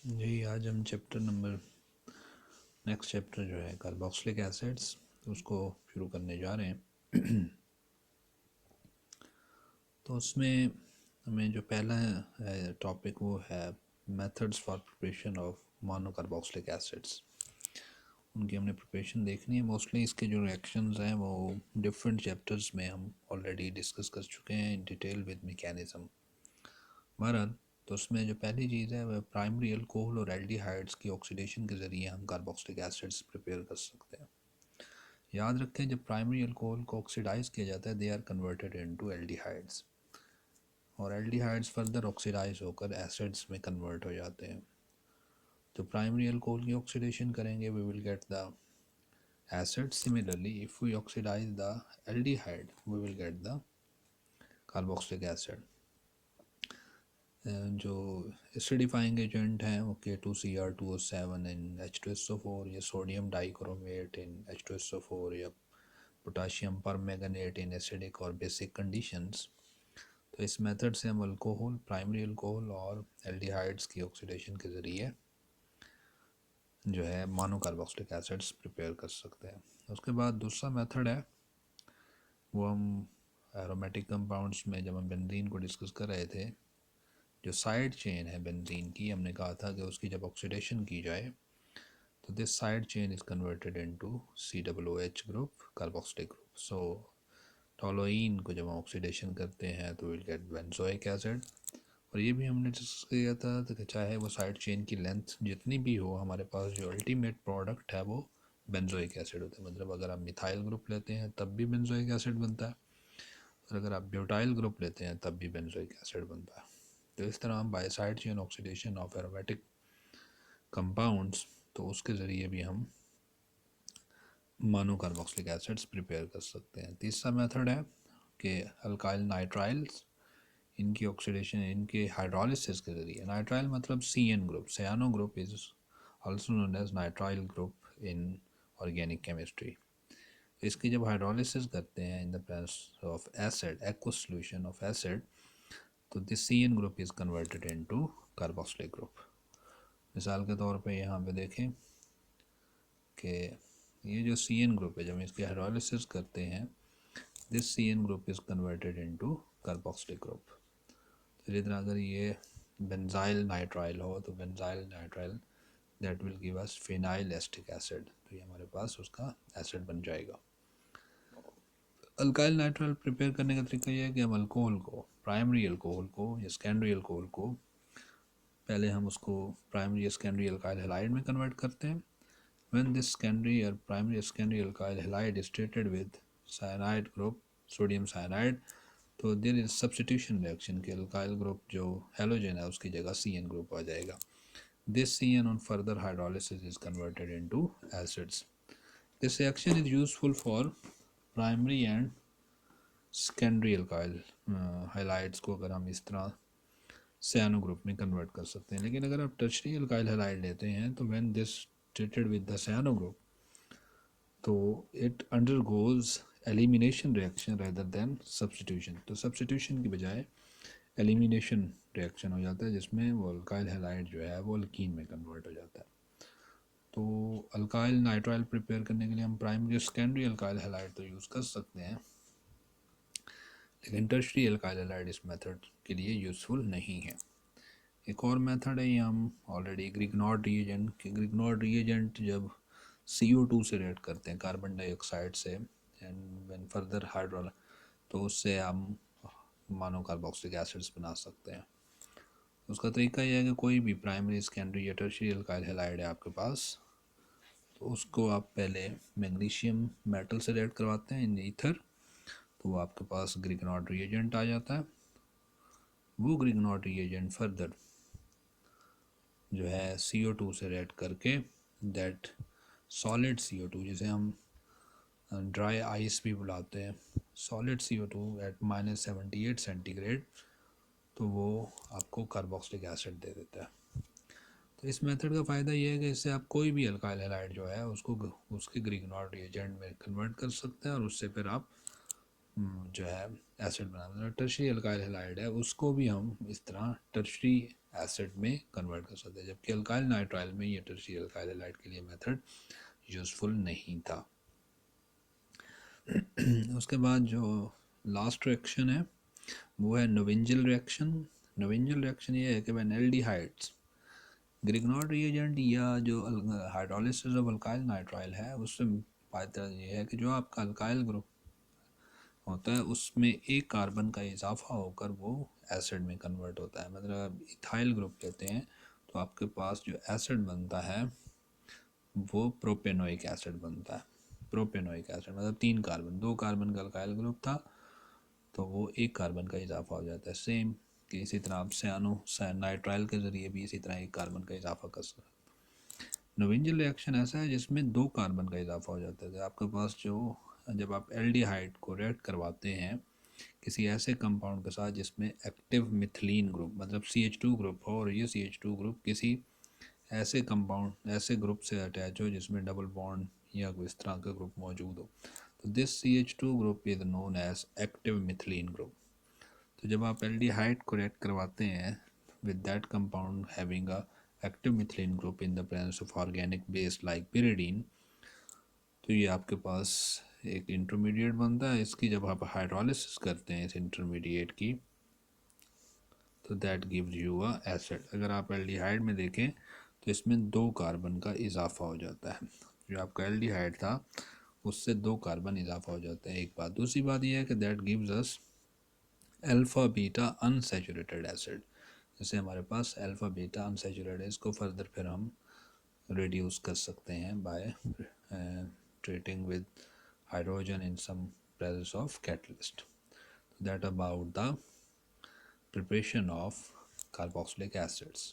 जी, आज हम next chapter जो है कार्बोक्सिलिक एसिड्स उसको शुरू करने जा रहे हैं। तो उसमें हमें जो पहला है टॉपिक वो है methods for preparation of monocarboxylic acids. उनकी हमने प्रिपरेशन देखनी है। मोस्टली इसके जो रिएक्शंस हैं वो डिफरेंट चैप्टर्स में हम ऑलरेडी डिस्कस कर चुके हैं इन डिटेल विद मैकेनिज्म। बहरहाल तो उसमें जो पहली चीज़ है वह प्राइमरी अल्कोहल और एल्डिहाइड्स की ऑक्सीडेशन के ज़रिए हम कार्बोक्सिलिक एसिड्स प्रिपेयर कर सकते हैं। याद रखें जब प्राइमरी अल्कोहल को ऑक्सीडाइज किया जाता है they are converted into aldehydes और एल्डिहाइड्स फर्दर ऑक्सीडाइज होकर एसिड्स में कन्वर्ट हो जाते हैं। तो प्राइमरी अल्कोहल की ऑक्सीडेशन करेंगे we will get the acid. Similarly, if we oxidize the aldehyde, we will get the carboxylic acid. जो एसिडिफाइंग एजेंट हैं वो K2Cr2O7 इन H2SO4 या सोडियम डाइक्रोमेट इन H2SO4 या पोटाशियम परमैंगनेट इन एसिडिक और basic conditions. तो इस method से हम अल्कोहल, प्राइमरी अल्कोहल और एल्डिहाइड्स की ऑक्सीडेशन के ज़रिए जो है मोनोकार्बोक्सिलिक एसिड्स प्रिपेयर कर सकते हैं। उसके बाद दूसरा मेथड है वो हम एरोमेटिक कंपाउंड्स में जब हम बेंजीन को डिस्कस कर रहे थे, जो साइड चेन है बेंजीन की, हमने कहा था कि उसकी जब ऑक्सीडेशन की जाए तो this side chain is converted into COOH group carboxylic group. So toluene को जब हम ऑक्सीडेशन करते हैं तो विल गेट बेंजोइक एसिड। और ये भी हमने डिस्कस किया था कि चाहे वो साइड चेन की लेंथ जितनी भी हो, हमारे पास जो अल्टीमेट प्रोडक्ट है वो बेंजोइक एसिड होता है। मतलब अगर आप मिथाइल ग्रुप लेते हैं तब भी बेंजोइक एसिड बनता है और अगर आप ब्यूटाइल ग्रुप लेते हैं तब भी बेंजोइक एसिड बनता है। तो इस तरह हम by side chain oxidation of aromatic compounds तो उसके ज़रिए भी हम मोनोकार्बोक्सिलिक एसिड्स प्रिपेयर कर सकते हैं। तीसरा मेथड है कि अल्काइल नाइट्राइल्स, इनकी ऑक्सीडेशन इनके हाइड्रोलिसिस के ज़रिए। नाइट्राइल मतलब CN group, cyano group is also known as nitrile group in organic chemistry. इसकी जब हाइड्रोलिसिस करते हैं in the presence of acid, aqueous solution of acid, तो this CN group is converted into carboxylic group. मिसाल के तौर पे यहाँ पे देखें कि ये जो CN ग्रुप है जब हम इसकी हाइड्रोलिसिस करते हैं this CN group is converted into carboxylic group. इसी तरह अगर ये बेंजाइल नाइट्राइल हो तो benzyl nitrile that will give us phenyl acetic acid, तो ये हमारे पास उसका एसिड बन जाएगा। अल्काइल नाइट्राइल प्रिपेयर करने का तरीका ये है कि हम अल्कोहल को, प्राइमरी अल्कोहल को या सेकेंडरी अल्कोहल को, पहले हम उसको प्राइमरी या सेकेंडरी अल्काइल हैलाइड में कन्वर्ट करते हैं। व्हेन दिस सेकेंडरी और primary secondary alkyl halide is treated with cyanide group, sodium cyanide, तो देयर इज सब्स्टिट्यूशन रिएक्शन के अल्काइल ग्रुप जो हेलोजन है उसकी जगह CN ग्रुप आ जाएगा। This CN on further hydrolysis is converted into acids. This reaction is useful for primary and secondary alkyl halides को अगर हम इस तरह cyano ग्रुप में कन्वर्ट कर सकते हैं। लेकिन अगर आप टर्शरी अल्काइल हैलाइड लेते हैं तो when this treated with the cyano group तो it undergoes elimination reaction rather than substitution. तो सब्स्टिट्यूशन की बजाय एलिमिनेशन रिएक्शन हो जाता है जिसमें वो अल्काइल हैलाइड जो है वो अल्कीन में कन्वर्ट हो जाता है। तो अल्काइल नाइट्राइल प्रिपेयर करने के लिए हम प्राइमरी सेकेंडरी अल्काइल हैलाइड तो यूज़ कर सकते हैं, लेकिन टर्शरी अल्काइल हैलाइड इस मेथड के लिए यूज़फुल नहीं है। एक और मेथड है, ये हम ऑलरेडी ग्रिग्नॉर्ड रिएजेंट, ग्रिग्नॉर्ड रिएजेंट जब CO2 से रिएक्ट करते हैं कार्बन डाइऑक्साइड से एंड व्हेन फर्दर हाइड्रोल, तो उससे हम मोनोकार्बोक्सिलिक एसिड्स बना सकते हैं। उसका तरीका यह है कि कोई भी प्राइमरी सेकेंडरी या टर्शरी अल्काइल हैलाइड है आपके पास, तो उसको आप पहले मैग्नीशियम मेटल से रिएक्ट करवाते हैं इन ईथर, तो वो आपके पास ग्रिग्नॉर्ड रिएजेंट आ जाता है। वो ग्रिग्नॉर्ड रिएजेंट फर्दर जो है CO2 से रिएक्ट करके दैट सॉलिड CO2 जिसे हम ड्राई आइस भी बुलाते हैं, सॉलिड CO2 एट -78 सेंटीग्रेड, तो वो आपको कार्बोक्सिलिक एसिड दे देता है। तो इस मेथड का फ़ायदा ये है कि इससे आप कोई भी अल्काइल हैलाइड जो है उसको उसके ग्रिग्नॉर्ड रिएजेंट में कन्वर्ट कर सकते हैं और उससे फिर आप जो है एसिड बना दें। टर्शरी अल्काइल हैलाइड है उसको भी हम इस तरह टर्शरी एसिड में कन्वर्ट कर सकते हैं, जबकि अल्काइल नाइट्राइल में ये टर्शियरी अल्काइल हैलाइड के लिए मेथड यूज़फुल नहीं था। उसके बाद जो लास्ट रिएक्शन है वो है नोवेंजल रिएक्शन। नोवेंजल रिएक्शन ये है कि व्हेन एल्डिहाइड्स ग्रिग्नॉड रिएजेंट या जो हाइड्रोलिसिस ऑफ अल्काइल नाइट्राइल है उससे फायदा ये है कि जो आपका अल्काइल ग्रुप होता है उसमें एक कार्बन का इजाफा होकर वो एसिड में कन्वर्ट होता है। मतलब इथाइल ग्रुप लेते हैं तो आपके पास जो एसिड बनता है वो प्रोपेनोइक एसिड बनता है। प्रोपेनोइक एसिड मतलब 3 कार्बन, 2 कार्बन का अल्काइल ग्रुप था तो वो एक कार्बन का इजाफा हो जाता है। सेम कि इसी तरह आप सयानो नाइट्राइल के ज़रिए भी इसी तरह एक कार्बन का इजाफा कर सकते हैं। नोवेंजल रिएक्शन ऐसा है जिसमें 2 कार्बन का इजाफा हो जाता है। आपके पास जो जब आप एल्डिहाइड को रिएक्ट करवाते हैं किसी ऐसे कंपाउंड के साथ जिसमें एक्टिव मिथिलीन ग्रुप मतलब CH2 ग्रुप हो और ये CH2 ग्रुप किसी ऐसे कंपाउंड ऐसे ग्रुप से अटैच हो जिसमें डबल बॉन्ड या कोई इस तरह का ग्रुप मौजूद हो, तो this CH2 group is known as active methylene group. तो जब आप एल्डिहाइड को रिएक्ट करवाते हैं with that compound having a active methylene group in the presence of organic base like pyridine, तो ये आपके पास एक इंटरमीडिएट बनता है। इसकी जब आप हाइड्रोलिसिस करते हैं इस इंटरमीडिएट की तो that gives you a acid. अगर आप एल्डिहाइड में देखें तो इसमें 2 कार्बन का इजाफा हो जाता है। जो आपका एल्डिहाइड था उससे 2 कार्बन इजाफा हो जाता है। एक बात, दूसरी बात यह है कि that gives us alpha beta unsaturated acid. जैसे हमारे पास अल्फा बीटा अनसैचुरेटेड है, इसको फर्दर फिर हम रिड्यूस कर सकते हैं bye treating with hydrogen in some presence of catalyst. That about the preparation of carboxylic acids.